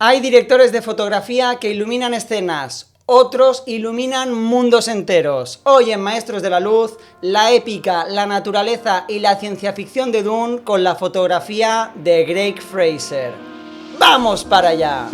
Hay directores de fotografía que iluminan escenas, otros iluminan mundos enteros. Hoy en Maestros de la Luz, la épica, la naturaleza y la ciencia ficción de Dune con la fotografía de Greig Fraser. ¡Vamos para allá!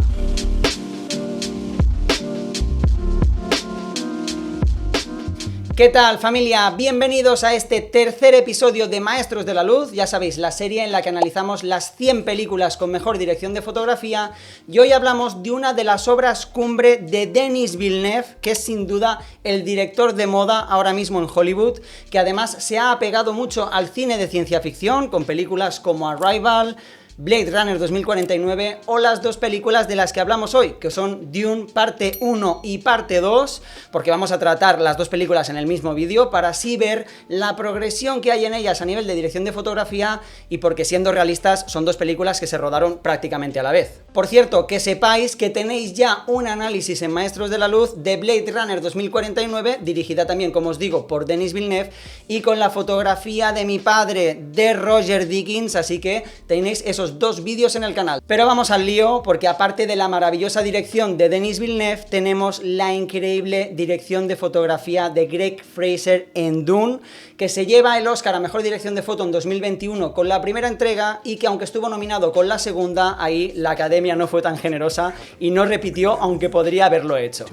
¿Qué tal, familia? Bienvenidos a este tercer episodio de Maestros de la Luz, ya sabéis, la serie en la que analizamos las 100 películas con mejor dirección de fotografía, y hoy hablamos de una de las obras cumbre de Denis Villeneuve, que es sin duda el director de moda ahora mismo en Hollywood, que además se ha apegado mucho al cine de ciencia ficción, con películas como Arrival, Blade Runner 2049 o las dos películas de las que hablamos hoy, que son Dune parte 1 y parte 2, porque vamos a tratar las dos películas en el mismo vídeo para así ver la progresión que hay en ellas a nivel de dirección de fotografía y porque, siendo realistas, son dos películas que se rodaron prácticamente a la vez. Por cierto, que sepáis que tenéis ya un análisis en Maestros de la Luz de Blade Runner 2049, dirigida también, como os digo, por Denis Villeneuve y con la fotografía de mi padre, de Roger Deakins, así que tenéis esos dos vídeos en el canal. Pero vamos al lío, porque aparte de la maravillosa dirección de Denis Villeneuve, tenemos la increíble dirección de fotografía de Greig Fraser en Dune, que se lleva el Oscar a Mejor Dirección de Foto en 2021 con la primera entrega y que, aunque estuvo nominado con la segunda, ahí la Academia no fue tan generosa y no repitió, aunque podría haberlo hecho.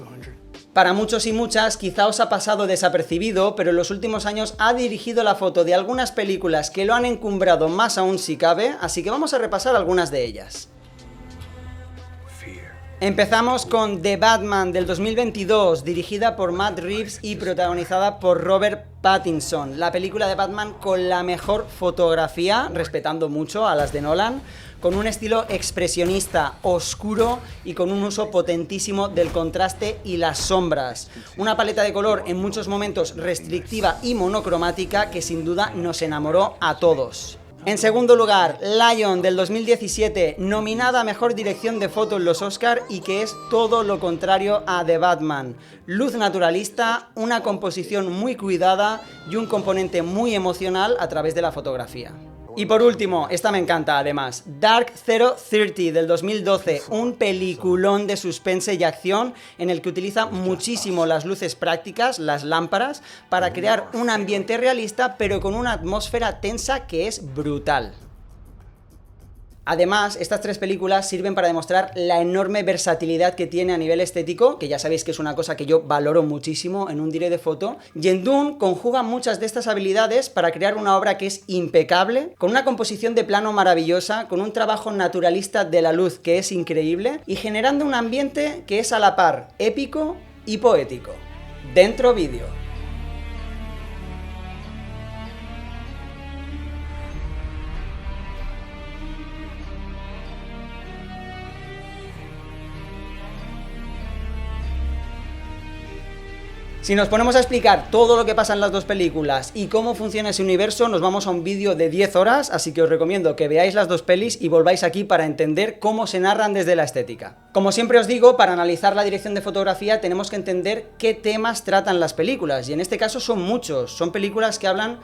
Para muchos y muchas quizá os ha pasado desapercibido, pero en los últimos años ha dirigido la foto de algunas películas que lo han encumbrado más aún si cabe, así que vamos a repasar algunas de ellas. Empezamos con The Batman del 2022, dirigida por Matt Reeves y protagonizada por Robert Pattinson, la película de Batman con la mejor fotografía, respetando mucho a las de Nolan, con un estilo expresionista, oscuro y con un uso potentísimo del contraste y las sombras. Una paleta de color en muchos momentos restrictiva y monocromática que sin duda nos enamoró a todos. En segundo lugar, Lion del 2017, nominada a Mejor Dirección de Foto en los Oscar y que es todo lo contrario a The Batman. Luz naturalista, una composición muy cuidada y un componente muy emocional a través de la fotografía. Y por último, esta me encanta además, Dark 030 del 2012, un peliculón de suspense y acción en el que utiliza muchísimo las luces prácticas, las lámparas, para crear un ambiente realista pero con una atmósfera tensa que es brutal. Además, estas tres películas sirven para demostrar la enorme versatilidad que tiene a nivel estético, que ya sabéis que es una cosa que yo valoro muchísimo en un direct de foto, y en Dune conjuga muchas de estas habilidades para crear una obra que es impecable, con una composición de plano maravillosa, con un trabajo naturalista de la luz que es increíble, y generando un ambiente que es a la par épico y poético. Dentro vídeo. Si nos ponemos a explicar todo lo que pasa en las dos películas y cómo funciona ese universo, nos vamos a un vídeo de 10 horas, así que os recomiendo que veáis las dos pelis y volváis aquí para entender cómo se narran desde la estética. Como siempre os digo, para analizar la dirección de fotografía tenemos que entender qué temas tratan las películas, y en este caso son muchos. Son películas que hablan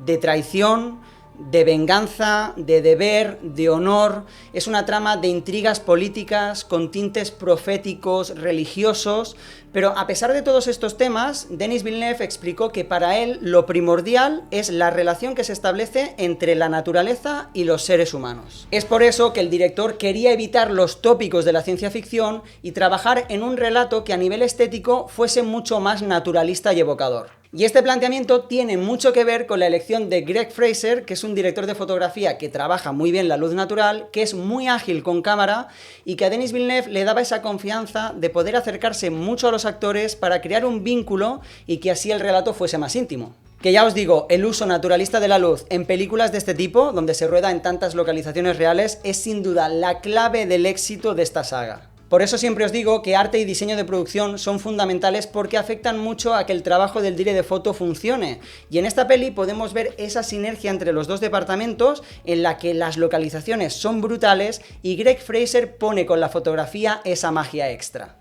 de traición, de venganza, de deber, de honor. Es una trama de intrigas políticas con tintes proféticos, religiosos, pero a pesar de todos estos temas, Denis Villeneuve explicó que para él lo primordial es la relación que se establece entre la naturaleza y los seres humanos. Es por eso que el director quería evitar los tópicos de la ciencia ficción y trabajar en un relato que a nivel estético fuese mucho más naturalista y evocador. Y este planteamiento tiene mucho que ver con la elección de Greig Fraser, que es un director de fotografía que trabaja muy bien la luz natural, que es muy ágil con cámara y que a Denis Villeneuve le daba esa confianza de poder acercarse mucho a los actores para crear un vínculo y que así el relato fuese más íntimo. Que ya os digo, el uso naturalista de la luz en películas de este tipo, donde se rueda en tantas localizaciones reales, es sin duda la clave del éxito de esta saga. Por eso siempre os digo que arte y diseño de producción son fundamentales porque afectan mucho a que el trabajo del direct de foto funcione. Y en esta peli podemos ver esa sinergia entre los dos departamentos en la que las localizaciones son brutales y Greig Fraser pone con la fotografía esa magia extra.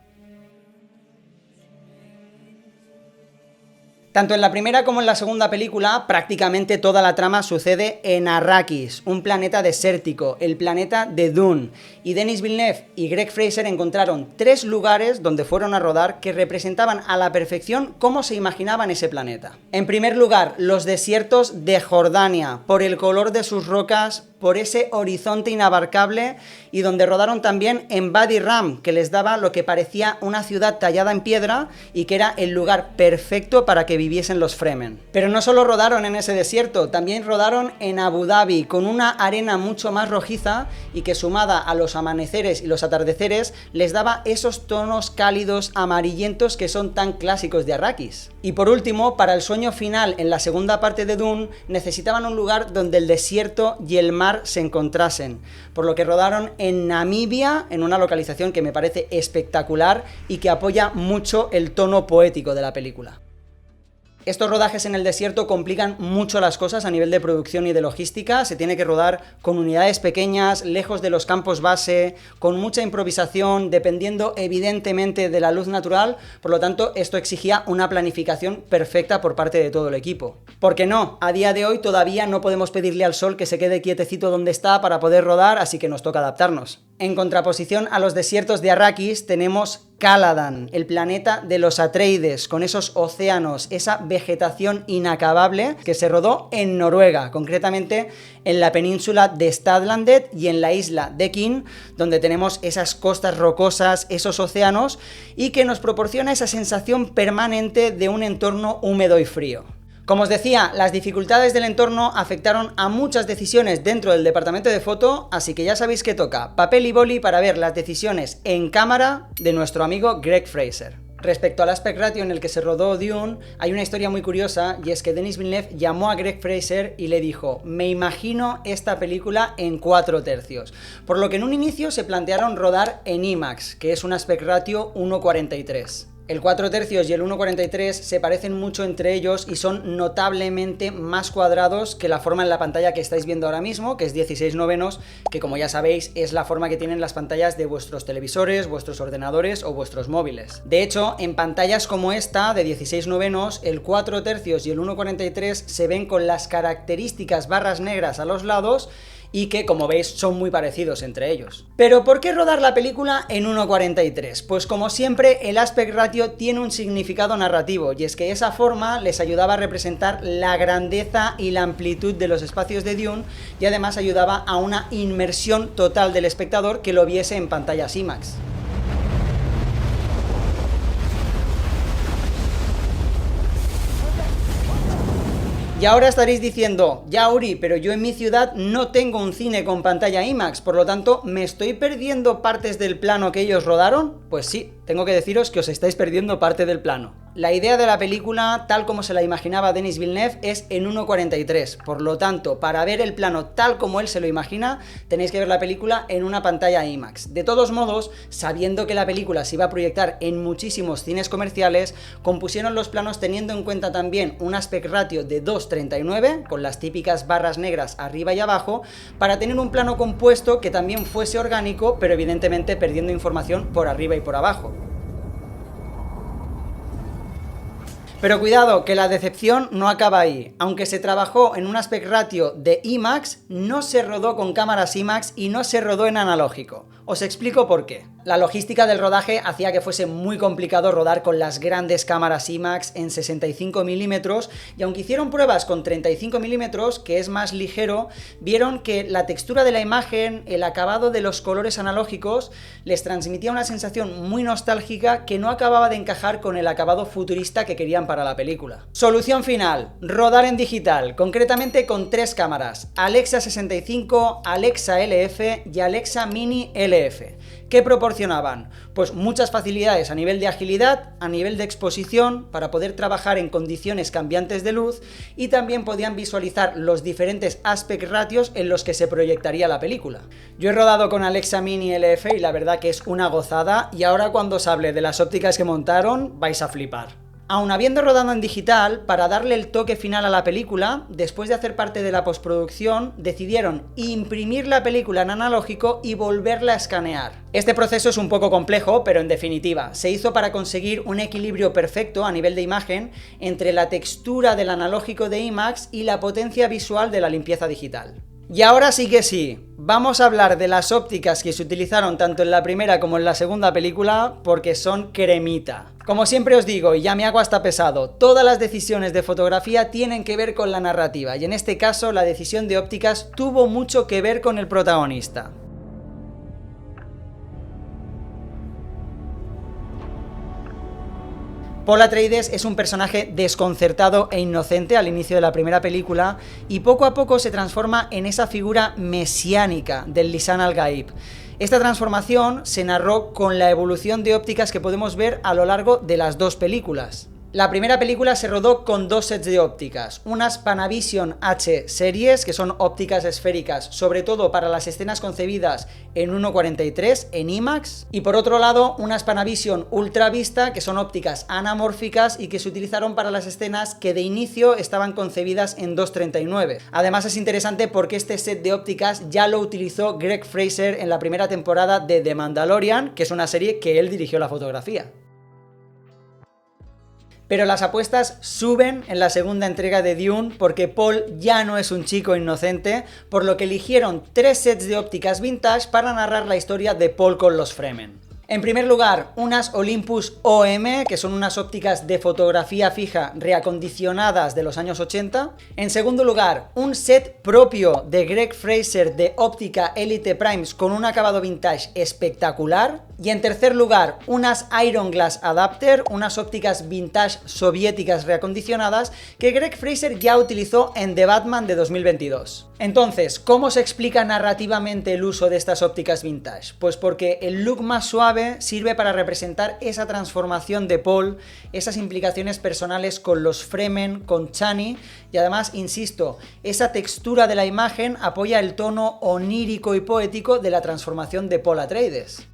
Tanto en la primera como en la segunda película, prácticamente toda la trama sucede en Arrakis, un planeta desértico, el planeta de Dune. Y Denis Villeneuve y Greig Fraser encontraron 3 lugares donde fueron a rodar que representaban a la perfección cómo se imaginaban ese planeta. En primer lugar, los desiertos de Jordania, por el color de sus rocas, por ese horizonte inabarcable, y donde rodaron también en Wadi Rum, que les daba lo que parecía una ciudad tallada en piedra y que era el lugar perfecto para que viviesen los Fremen. Pero no solo rodaron en ese desierto, también rodaron en Abu Dhabi, con una arena mucho más rojiza y que, sumada a los amaneceres y los atardeceres, les daba esos tonos cálidos amarillentos que son tan clásicos de Arrakis. Y por último, para el sueño final en la segunda parte de Dune, necesitaban un lugar donde el desierto y el mar se encontrasen, por lo que rodaron en Namibia, en una localización que me parece espectacular y que apoya mucho el tono poético de la película. Estos rodajes en el desierto complican mucho las cosas a nivel de producción y de logística. Se tiene que rodar con unidades pequeñas, lejos de los campos base, con mucha improvisación, dependiendo evidentemente de la luz natural. Por lo tanto, esto exigía una planificación perfecta por parte de todo el equipo. ¿Por qué no? A día de hoy todavía no podemos pedirle al sol que se quede quietecito donde está para poder rodar, así que nos toca adaptarnos. En contraposición a los desiertos de Arrakis tenemos Caladan, el planeta de los Atreides, con esos océanos, esa vegetación inacabable, que se rodó en Noruega, concretamente en la península de Stadlandet y en la isla de Kinn, donde tenemos esas costas rocosas, esos océanos, y que nos proporciona esa sensación permanente de un entorno húmedo y frío. Como os decía, las dificultades del entorno afectaron a muchas decisiones dentro del departamento de foto, así que ya sabéis que toca papel y boli para ver las decisiones en cámara de nuestro amigo Greig Fraser. Respecto al aspect ratio en el que se rodó Dune, hay una historia muy curiosa, y es que Denis Villeneuve llamó a Greig Fraser y le dijo: me imagino esta película en 4/3, por lo que en un inicio se plantearon rodar en IMAX, que es un aspect ratio 1:43. El 4/3 y el 1:43 se parecen mucho entre ellos y son notablemente más cuadrados que la forma en la pantalla que estáis viendo ahora mismo, que es 16/9, que como ya sabéis es la forma que tienen las pantallas de vuestros televisores, vuestros ordenadores o vuestros móviles. De hecho, en pantallas como esta de 16/9, el 4/3 y el 1:43 se ven con las características barras negras a los lados y que, como veis, son muy parecidos entre ellos. Pero ¿por qué rodar la película en 1:43? Pues como siempre, el aspect ratio tiene un significado narrativo, y es que esa forma les ayudaba a representar la grandeza y la amplitud de los espacios de Dune, y además ayudaba a una inmersión total del espectador que lo viese en pantallas IMAX. Y ahora estaréis diciendo: ya Uri, pero yo en mi ciudad no tengo un cine con pantalla IMAX, por lo tanto, ¿me estoy perdiendo partes del plano que ellos rodaron? Pues sí, tengo que deciros que os estáis perdiendo parte del plano. La idea de la película, tal como se la imaginaba Denis Villeneuve, es en 1:43, por lo tanto, para ver el plano tal como él se lo imagina, tenéis que ver la película en una pantalla IMAX. De todos modos, sabiendo que la película se iba a proyectar en muchísimos cines comerciales, compusieron los planos teniendo en cuenta también un aspect ratio de 2:39, con las típicas barras negras arriba y abajo, para tener un plano compuesto que también fuese orgánico, pero evidentemente perdiendo información por arriba y por abajo. Pero cuidado, que la decepción no acaba ahí. Aunque se trabajó en un aspect ratio de IMAX, no se rodó con cámaras IMAX y no se rodó en analógico. Os explico por qué. La logística del rodaje hacía que fuese muy complicado rodar con las grandes cámaras IMAX en 65 milímetros, y aunque hicieron pruebas con 35 milímetros, que es más ligero, vieron que la textura de la imagen, el acabado de los colores analógicos, les transmitía una sensación muy nostálgica que no acababa de encajar con el acabado futurista que querían para la película. Solución final: rodar en digital, concretamente con 3 cámaras: Alexa 65, Alexa LF y Alexa Mini LF. ¿Qué proporcionaban? Pues muchas facilidades a nivel de agilidad, a nivel de exposición, para poder trabajar en condiciones cambiantes de luz, y también podían visualizar los diferentes aspect ratios en los que se proyectaría la película. Yo he rodado con Alexa Mini LF y la verdad que es una gozada, y ahora cuando os hable de las ópticas que montaron vais a flipar. Aun habiendo rodado en digital, para darle el toque final a la película, después de hacer parte de la postproducción, decidieron imprimir la película en analógico y volverla a escanear. Este proceso es un poco complejo, pero en definitiva, se hizo para conseguir un equilibrio perfecto a nivel de imagen entre la textura del analógico de IMAX y la potencia visual de la limpieza digital. Y ahora sí que sí, vamos a hablar de las ópticas que se utilizaron tanto en la primera como en la segunda película, porque son cremita. Como siempre os digo, y ya me hago hasta pesado, todas las decisiones de fotografía tienen que ver con la narrativa, y en este caso la decisión de ópticas tuvo mucho que ver con el protagonista. Paul Atreides es un personaje desconcertado e inocente al inicio de la primera película y poco a poco se transforma en esa figura mesiánica del Lisan al-Gaib. Esta transformación se narró con la evolución de ópticas que podemos ver a lo largo de las dos películas. La primera película se rodó con dos sets de ópticas, unas Panavision H series, que son ópticas esféricas, sobre todo para las escenas concebidas en 1.43 en IMAX, y por otro lado unas Panavision Ultra Vista, que son ópticas anamórficas y que se utilizaron para las escenas que de inicio estaban concebidas en 2.39. Además es interesante porque este set de ópticas ya lo utilizó Greig Fraser en la primera temporada de The Mandalorian, que es una serie que él dirigió la fotografía. Pero las apuestas suben en la segunda entrega de Dune porque Paul ya no es un chico inocente, por lo que eligieron 3 sets de ópticas vintage para narrar la historia de Paul con los Fremen. En primer lugar, unas Olympus OM, que son unas ópticas de fotografía fija reacondicionadas de los años 80. En segundo lugar, un set propio de Greig Fraser de óptica Elite Primes con un acabado vintage espectacular. Y en tercer lugar, unas Iron Glass Adapter, unas ópticas vintage soviéticas reacondicionadas que Greig Fraser ya utilizó en The Batman de 2022. Entonces, ¿cómo se explica narrativamente el uso de estas ópticas vintage? Pues porque el look más suave sirve para representar esa transformación de Paul, esas implicaciones personales con los Fremen, con Chani, y además, insisto, esa textura de la imagen apoya el tono onírico y poético de la transformación de Paul Atreides.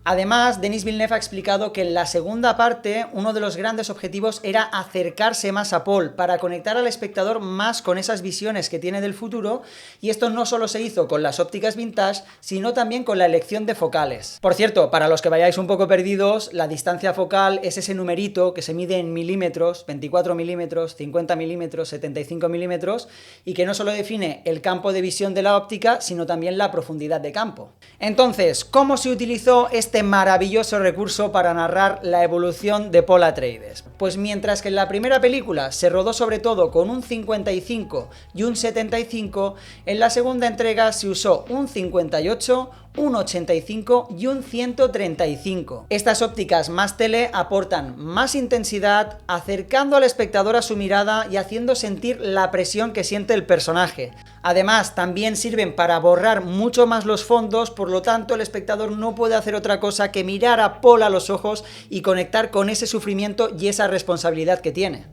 Además, Denis Villeneuve ha explicado que en la segunda parte uno de los grandes objetivos era acercarse más a Paul para conectar al espectador más con esas visiones que tiene del futuro, y esto no solo se hizo con las ópticas vintage, sino también con la elección de focales. Por cierto, para los que vayáis un poco perdidos, la distancia focal es ese numerito que se mide en milímetros, 24 milímetros, 50 milímetros, 75 milímetros, y que no solo define el campo de visión de la óptica, sino también la profundidad de campo. Entonces, ¿cómo se utilizó este maravilloso recurso para narrar la evolución de Paul Atreides? Pues mientras que en la primera película se rodó sobre todo con un 55 y un 75, en la segunda entrega se usó un 58, un 85 y un 135. Estas ópticas más tele aportan más intensidad, acercando al espectador a su mirada y haciendo sentir la presión que siente el personaje. Además, también sirven para borrar mucho más los fondos, por lo tanto el espectador no puede hacer otra cosa que mirar a Paul a los ojos y conectar con ese sufrimiento y esa responsabilidad que tiene.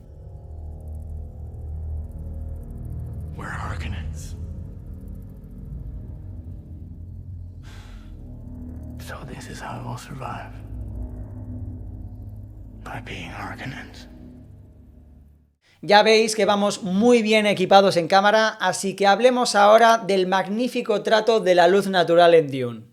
So this is how I will survive. By being Harkonnens. Ya veis que vamos muy bien equipados en cámara, así que hablemos ahora del magnífico trato de la luz natural en Dune.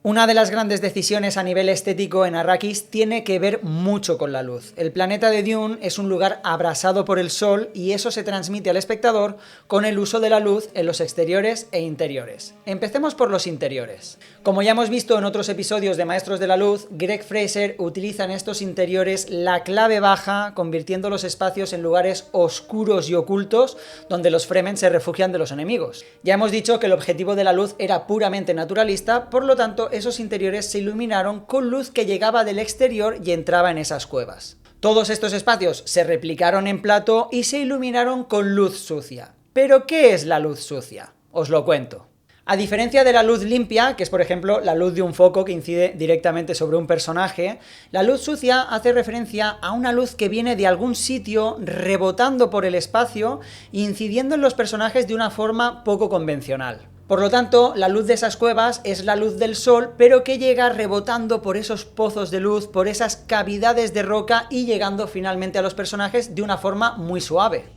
Una de las grandes decisiones a nivel estético en Arrakis tiene que ver mucho con la luz. El planeta de Dune es un lugar abrasado por el sol y eso se transmite al espectador con el uso de la luz en los exteriores e interiores. Empecemos por los interiores. Como ya hemos visto en otros episodios de Maestros de la Luz, Greig Fraser utiliza en estos interiores la clave baja, convirtiendo los espacios en lugares oscuros y ocultos donde los Fremen se refugian de los enemigos. Ya hemos dicho que el objetivo de la luz era puramente naturalista, por lo tanto esos interiores se iluminaron con luz que llegaba del exterior y entraba en esas cuevas. Todos estos espacios se replicaron en plató y se iluminaron con luz sucia. ¿Pero qué es la luz sucia? Os lo cuento. A diferencia de la luz limpia, que es por ejemplo la luz de un foco que incide directamente sobre un personaje, la luz sucia hace referencia a una luz que viene de algún sitio rebotando por el espacio e incidiendo en los personajes de una forma poco convencional. Por lo tanto, la luz de esas cuevas es la luz del sol, pero que llega rebotando por esos pozos de luz, por esas cavidades de roca y llegando finalmente a los personajes de una forma muy suave.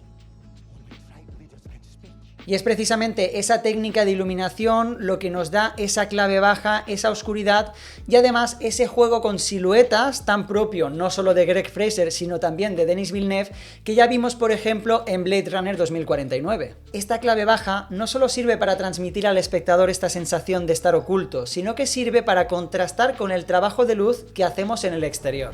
Y es precisamente esa técnica de iluminación lo que nos da esa clave baja, esa oscuridad y además ese juego con siluetas tan propio no solo de Greig Fraser sino también de Denis Villeneuve que ya vimos por ejemplo en Blade Runner 2049. Esta clave baja no solo sirve para transmitir al espectador esta sensación de estar oculto, sino que sirve para contrastar con el trabajo de luz que hacemos en el exterior.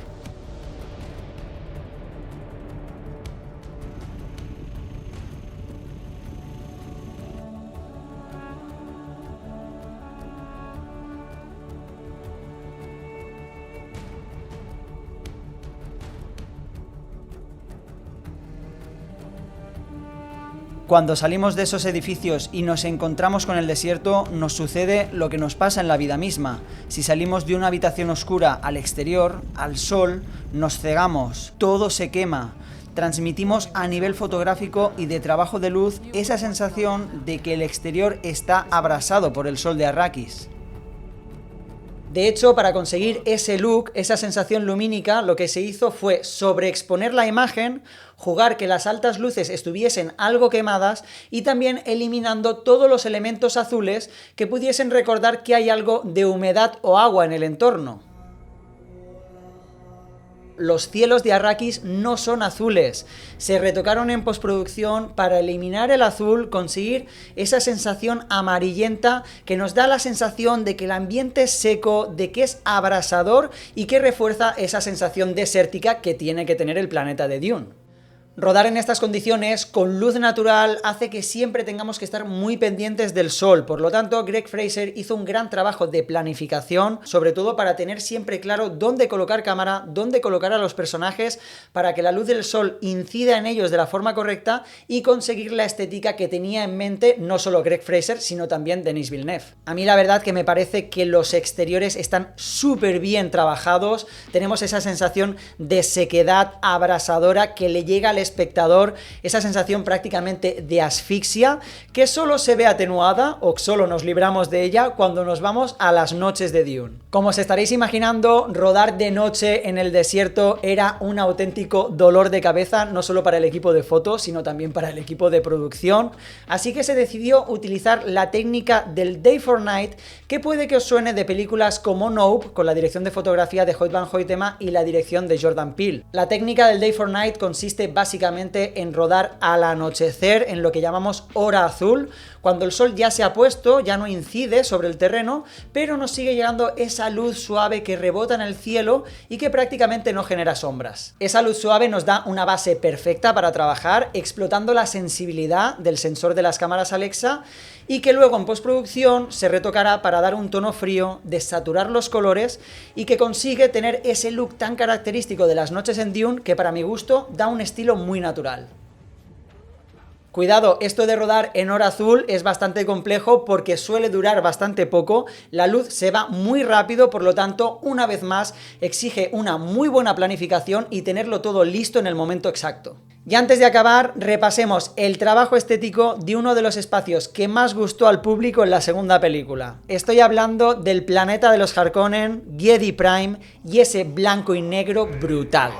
Cuando salimos de esos edificios y nos encontramos con el desierto, nos sucede lo que nos pasa en la vida misma. Si salimos de una habitación oscura al exterior, al sol, nos cegamos, todo se quema. Transmitimos a nivel fotográfico y de trabajo de luz esa sensación de que el exterior está abrasado por el sol de Arrakis. De hecho, para conseguir ese look, esa sensación lumínica, lo que se hizo fue sobreexponer la imagen, jugar que las altas luces estuviesen algo quemadas y también eliminando todos los elementos azules que pudiesen recordar que hay algo de humedad o agua en el entorno. Los cielos de Arrakis no son azules, se retocaron en postproducción para eliminar el azul, conseguir esa sensación amarillenta que nos da la sensación de que el ambiente es seco, de que es abrasador y que refuerza esa sensación desértica que tiene que tener el planeta de Dune. Rodar en estas condiciones, con luz natural, hace que siempre tengamos que estar muy pendientes del sol. Por lo tanto, Greig Fraser hizo un gran trabajo de planificación, sobre todo para tener siempre claro dónde colocar cámara, dónde colocar a los personajes, para que la luz del sol incida en ellos de la forma correcta y conseguir la estética que tenía en mente no solo Greig Fraser, sino también Denis Villeneuve. A mí la verdad que me parece que los exteriores están súper bien trabajados, tenemos esa sensación de sequedad abrasadora que le llega al espectador, esa sensación prácticamente de asfixia que solo se ve atenuada o solo nos libramos de ella cuando nos vamos a las noches de Dune. Como os estaréis imaginando, rodar de noche en el desierto era un auténtico dolor de cabeza, no solo para el equipo de fotos, sino también para el equipo de producción, así que se decidió utilizar la técnica del Day for Night, que puede que os suene de películas como Nope, con la dirección de fotografía de Hoyt van Hoytema y la dirección de Jordan Peele. La técnica del Day for Night consiste básicamente en rodar al anochecer en lo que llamamos hora azul, cuando el sol ya se ha puesto, ya no incide sobre el terreno, pero nos sigue llegando esa luz suave que rebota en el cielo y que prácticamente no genera sombras. Esa luz suave nos da una base perfecta para trabajar, explotando la sensibilidad del sensor de las cámaras Alexa y que luego en postproducción se retocará para dar un tono frío, desaturar los colores y que consigue tener ese look tan característico de las noches en Dune que para mi gusto da un estilo muy natural. Cuidado, esto de rodar en hora azul es bastante complejo porque suele durar bastante poco, la luz se va muy rápido, por lo tanto, una vez más, exige una muy buena planificación y tenerlo todo listo en el momento exacto. Y antes de acabar, repasemos el trabajo estético de uno de los espacios que más gustó al público en la segunda película. Estoy hablando del planeta de los Harkonnen, Giedi Prime y ese blanco y negro brutal.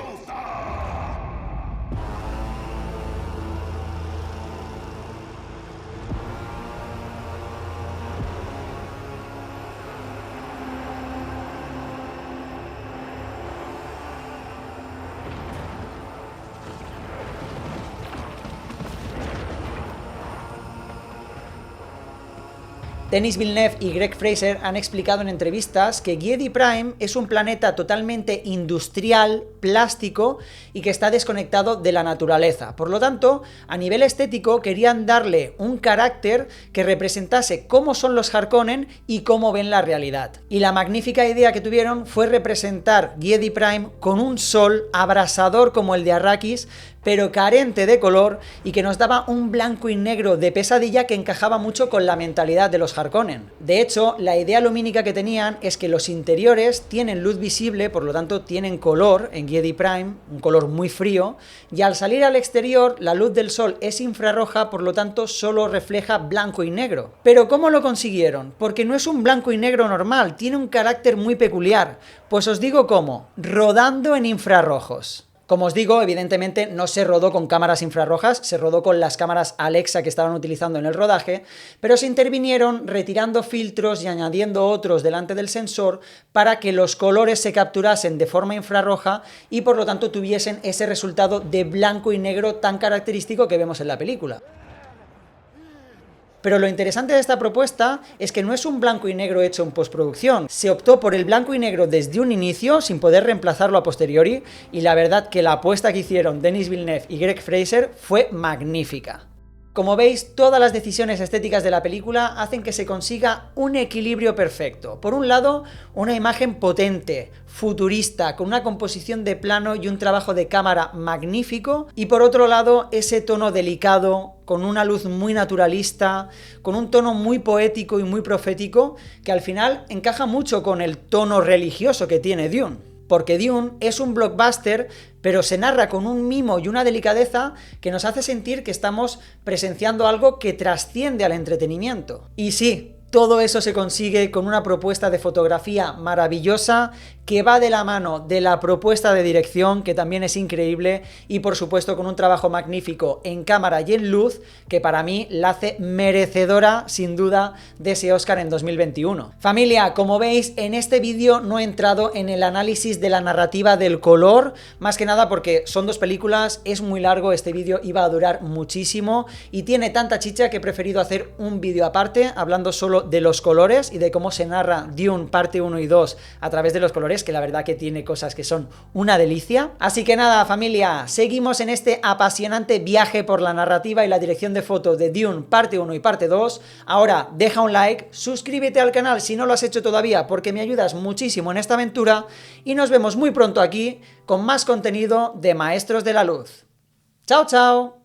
Denis Villeneuve y Greig Fraser han explicado en entrevistas que Giedi Prime es un planeta totalmente industrial, plástico y que está desconectado de la naturaleza. Por lo tanto, a nivel estético querían darle un carácter que representase cómo son los Harkonnen y cómo ven la realidad. Y la magnífica idea que tuvieron fue representar Giedi Prime con un sol abrasador como el de Arrakis, pero carente de color y que nos daba un blanco y negro de pesadilla que encajaba mucho con la mentalidad de los Harkonnen. De hecho, la idea lumínica que tenían es que los interiores tienen luz visible, por lo tanto tienen color en Jedi Prime, un color muy frío, y al salir al exterior la luz del sol es infrarroja, por lo tanto solo refleja blanco y negro. Pero ¿cómo lo consiguieron? Porque no es un blanco y negro normal, tiene un carácter muy peculiar. Pues os digo cómo, rodando en infrarrojos. Como os digo, evidentemente no se rodó con cámaras infrarrojas, se rodó con las cámaras Alexa que estaban utilizando en el rodaje, pero se intervinieron retirando filtros y añadiendo otros delante del sensor para que los colores se capturasen de forma infrarroja y por lo tanto tuviesen ese resultado de blanco y negro tan característico que vemos en la película. Pero lo interesante de esta propuesta es que no es un blanco y negro hecho en postproducción. Se optó por el blanco y negro desde un inicio, sin poder reemplazarlo a posteriori, y la verdad que la apuesta que hicieron Denis Villeneuve y Greg Fraser fue magnífica. Como veis, todas las decisiones estéticas de la película hacen que se consiga un equilibrio perfecto. Por un lado, una imagen potente, futurista, con una composición de plano y un trabajo de cámara magnífico, y por otro lado, ese tono delicado, con una luz muy naturalista, con un tono muy poético y muy profético, que al final encaja mucho con el tono religioso que tiene Dune. Porque Dune es un blockbuster, pero se narra con un mimo y una delicadeza que nos hace sentir que estamos presenciando algo que trasciende al entretenimiento. Y sí, todo eso se consigue con una propuesta de fotografía maravillosa que va de la mano de la propuesta de dirección, que también es increíble, y por supuesto con un trabajo magnífico en cámara y en luz, que para mí la hace merecedora, sin duda, de ese Oscar en 2021. Familia, como veis, en este vídeo no he entrado en el análisis de la narrativa del color, más que nada porque son dos películas, es muy largo, este vídeo iba a durar muchísimo, y tiene tanta chicha que he preferido hacer un vídeo aparte, hablando solo de los colores y de cómo se narra Dune parte 1 y 2 a través de los colores, que la verdad que tiene cosas que son una delicia. Así que nada, familia, seguimos en este apasionante viaje por la narrativa y la dirección de foto de Dune parte 1 y parte 2. Ahora deja un like, suscríbete al canal si no lo has hecho todavía porque me ayudas muchísimo en esta aventura y nos vemos muy pronto aquí con más contenido de Maestros de la Luz. ¡Chao, chao!